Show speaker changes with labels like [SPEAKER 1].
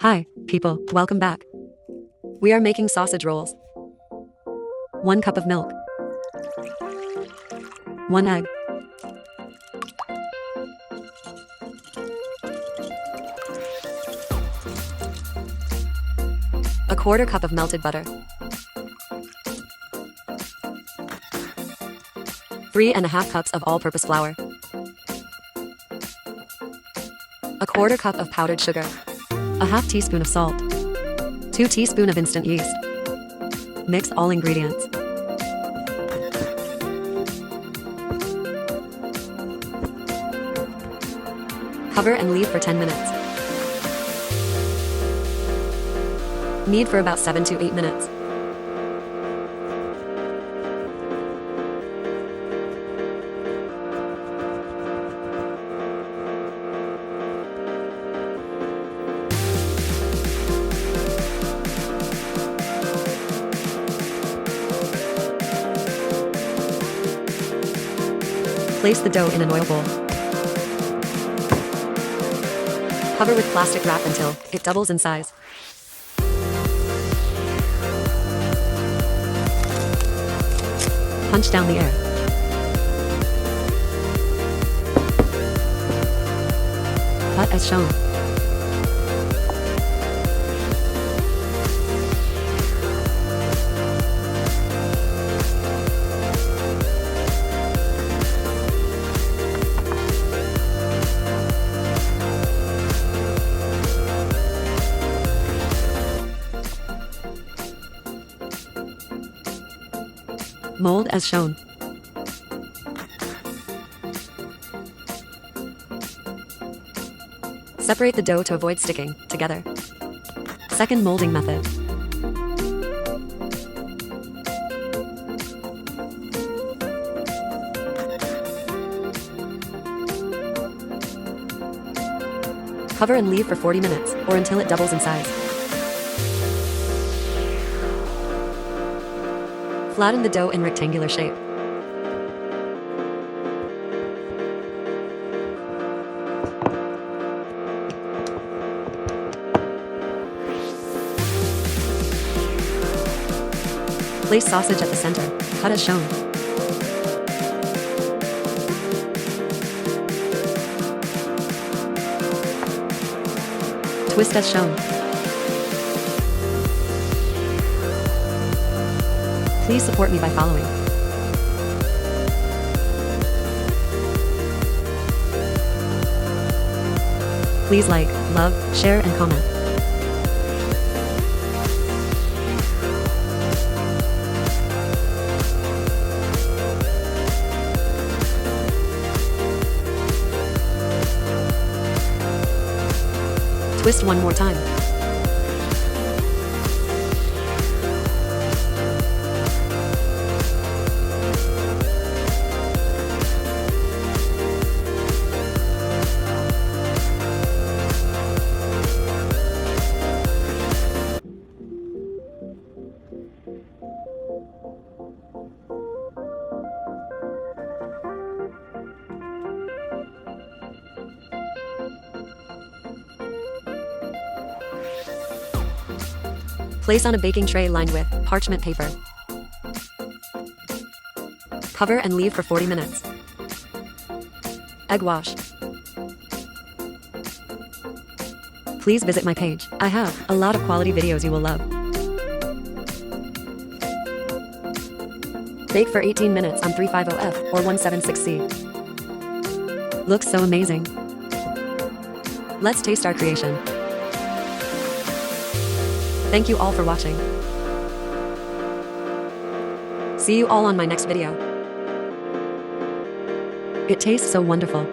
[SPEAKER 1] Hi, people, welcome back. We are making sausage rolls. 1 cup of milk. 1 egg. A 1/4 cup of melted butter. 3½ cups of all-purpose flour. A 1/4 cup of powdered sugar. A 1/2 teaspoon of salt. 2 teaspoons of instant yeast. Mix all ingredients. Cover and leave for 10 minutes. Knead for about 7 to 8 minutes. Place the dough in an oil bowl. Cover with plastic wrap until it doubles in size. Punch down the air. Cut as shown. Mold as shown. Separate the dough to avoid sticking together. Second molding method. Cover and leave for 40 minutes, or until it doubles in size. Flatten the dough in rectangular shape. Place sausage at the center, cut as shown. Twist as shown. Please support me by following. Please like, love, share, and comment. Twist one more time. Place on a baking tray lined with parchment paper. Cover and leave for 40 minutes. Egg wash. Please visit my page. I have a lot of quality videos you will love. Bake for 18 minutes on 350F or 176C. Looks so amazing. Let's taste our creation. Thank you all for watching. See you all on my next video. It tastes so wonderful.